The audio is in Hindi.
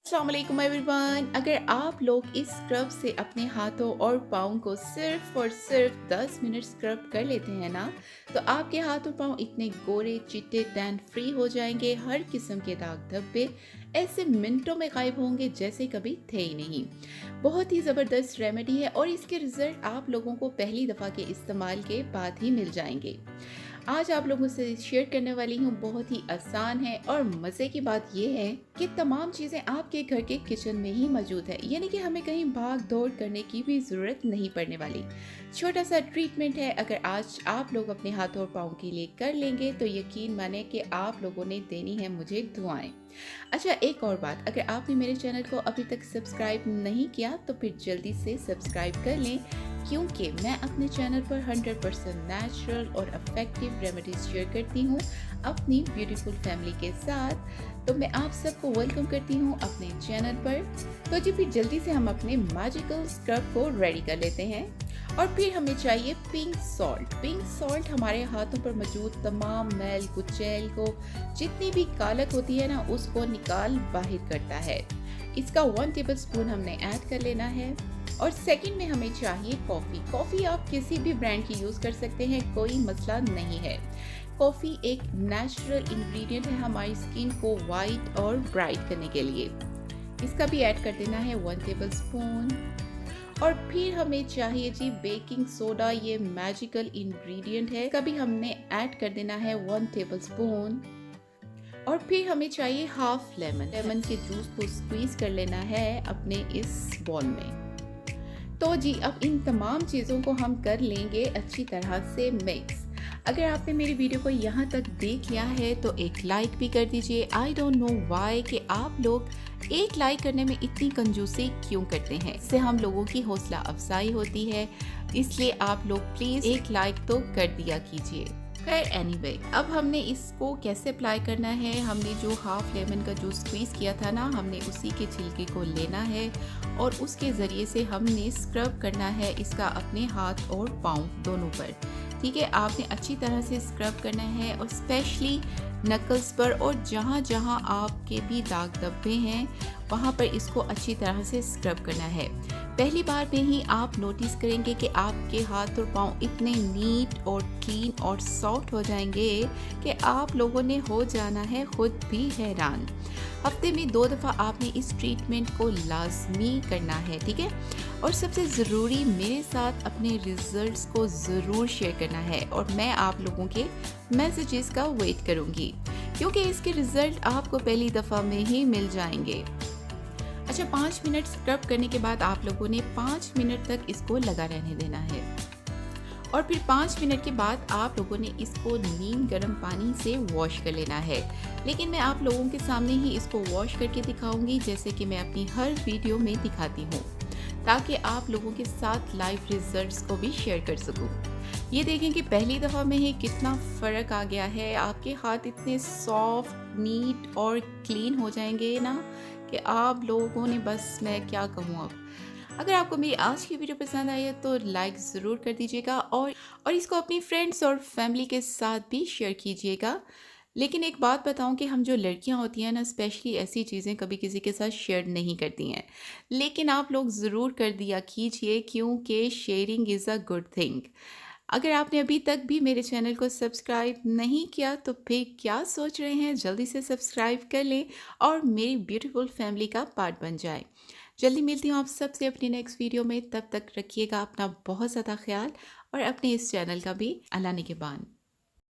अस्सलामुअलैकुम एवरीवन। अगर आप लोग इस स्क्रब से अपने हाथों और पाँव को सिर्फ और सिर्फ 10 मिनट स्क्रब कर लेते हैं ना, तो आपके हाथ और पाँव इतने गोरे चिट्टे टैन फ्री हो जाएंगे। हर किस्म के दाग धब्बे ऐसे मिनटों में गायब होंगे जैसे कभी थे ही नहीं। बहुत ही ज़बरदस्त रेमेडी है और इसके रिजल्ट आप लोगों को पहली दफ़ा के इस्तेमाल के बाद ही मिल जाएंगे। आज आप लोगों से शेयर करने वाली हूँ, बहुत ही आसान है और मज़े की बात यह है कि तमाम चीज़ें आपके घर के किचन में ही मौजूद है, यानी कि हमें कहीं भाग दौड़ करने की भी ज़रूरत नहीं पड़ने वाली। छोटा सा ट्रीटमेंट है, अगर आज आप लोग अपने हाथों और पाँव के लिए कर लेंगे तो यकीन माने कि आप लोगों ने देनी है मुझे दुआएं। अच्छा, एक और बात, अगर आपने मेरे चैनल को अभी तक सब्सक्राइब नहीं किया तो फिर जल्दी से सब्सक्राइब कर लें, क्योंकि मैं अपने चैनल पर 100% नेचुरल और इफेक्टिव रेमेडीज शेयर करती हूँ अपनी ब्यूटीफुल फैमिली के साथ। तो मैं आप सबको वेलकम करती हूँ अपने चैनल पर। तो जी फिर जल्दी से हम अपने मैजिकल स्क्रब को रेडी कर लेते हैं। और फिर हमें चाहिए पिंक सॉल्ट। पिंक सॉल्ट हमारे हाथों पर मौजूद तमाम मैल कुचैल को, जितनी भी कालक होती है ना, उसको निकाल बाहर करता है। इसका 1 टेबलस्पून हमने ऐड कर लेना है। और सेकंड में हमें चाहिए कॉफ़ी। कॉफ़ी आप किसी भी ब्रांड की यूज़ कर सकते हैं, कोई मसला नहीं है। कॉफ़ी एक नेचुरल इंग्रेडिएंट है हमारी स्किन को वाइट और ब्राइट करने के लिए। इसका भी ऐड कर देना है 1 टेबलस्पून। और फिर हमें चाहिए जी बेकिंग सोडा, ये मैजिकल इंग्रेडिएंट है, इसका भी हमने ऐड कर देना है 1 टेबलस्पून। और फिर हमें चाहिए हाफ लेमन। लेमन के जूस को स्क्वीज कर लेना है अपने इस बॉल में। तो जी अब इन तमाम चीज़ों को हम कर लेंगे अच्छी तरह से मिक्स। अगर आपने मेरी वीडियो को यहाँ तक देख लिया है तो एक लाइक भी कर दीजिए। आई डोंट नो वाई कि आप लोग एक लाइक करने में इतनी कंजूसी क्यों करते हैं। इससे हम लोगों की हौसला अफजाई होती है, इसलिए आप लोग प्लीज़ एक लाइक तो कर दिया कीजिए। खैर एनीवे, अब हमने इसको कैसे अप्लाई करना है। हमने जो हाफ लेमन का जूस स्क्वीज किया था ना, हमने उसी के छिलके को लेना है और उसके ज़रिए से हमने स्क्रब करना है इसका अपने हाथ और पाँव दोनों पर। ठीक है, आपने अच्छी तरह से स्क्रब करना है और स्पेशली नकल्स पर, और जहाँ जहाँ आपके भी दाग धब्बे हैं वहाँ पर इसको अच्छी तरह से स्क्रब करना है। पहली बार में ही आप नोटिस करेंगे कि आपके हाथ और पाँव इतने नीट और क्लीन और सॉफ्ट हो जाएंगे कि आप लोगों ने हो जाना है खुद भी हैरान। हफ्ते में 2 दफ़ा आपने इस ट्रीटमेंट को लाजमी करना है, ठीक है। और सबसे ज़रूरी, मेरे साथ अपने रिजल्ट्स को ज़रूर शेयर करना है और मैं आप लोगों के मैसेजेस का वेट करूँगी, क्योंकि इसके रिज़ल्ट आपको पहली दफ़ा में ही मिल जाएंगे। अच्छा, 5 मिनट स्क्रब करने के बाद आप लोगों ने 5 मिनट तक इसको लगा रहने देना है और फिर 5 मिनट के बाद आप लोगों ने इसको नीम गर्म पानी से वॉश कर लेना है। लेकिन मैं आप लोगों के सामने ही इसको वॉश करके दिखाऊंगी, जैसे कि मैं अपनी हर वीडियो में दिखाती हूँ, ताकि आप लोगों के साथ लाइव रिजल्ट्स को भी शेयर कर सकूँ। ये देखें कि पहली दफ़ा में ही कितना फ़र्क आ गया है। आपके हाथ इतने सॉफ्ट, नीट और क्लीन हो जाएंगे ना कि आप लोगों ने, बस मैं क्या कहूँ अब। अगर आपको मेरी आज की वीडियो पसंद आई है तो लाइक ज़रूर कर दीजिएगा और इसको अपनी फ्रेंड्स और फैमिली के साथ भी शेयर कीजिएगा। लेकिन एक बात बताऊं कि हम जो लड़कियां होती हैं ना, स्पेशली ऐसी चीज़ें कभी किसी के साथ शेयर नहीं करती हैं, लेकिन आप लोग ज़रूर कर दिया कीजिए, क्योंकि sharing is a good thing. अगर आपने अभी तक भी मेरे चैनल को सब्सक्राइब नहीं किया तो फिर क्या सोच रहे हैं, जल्दी से सब्सक्राइब कर लें और मेरी ब्यूटीफुल फैमिली का पार्ट बन जाए। जल्दी मिलती हूँ आप सबसे अपनी नेक्स्ट वीडियो में। तब तक रखिएगा अपना बहुत ज़्यादा ख्याल और अपने इस चैनल का भी। अल्लाह निगहबान।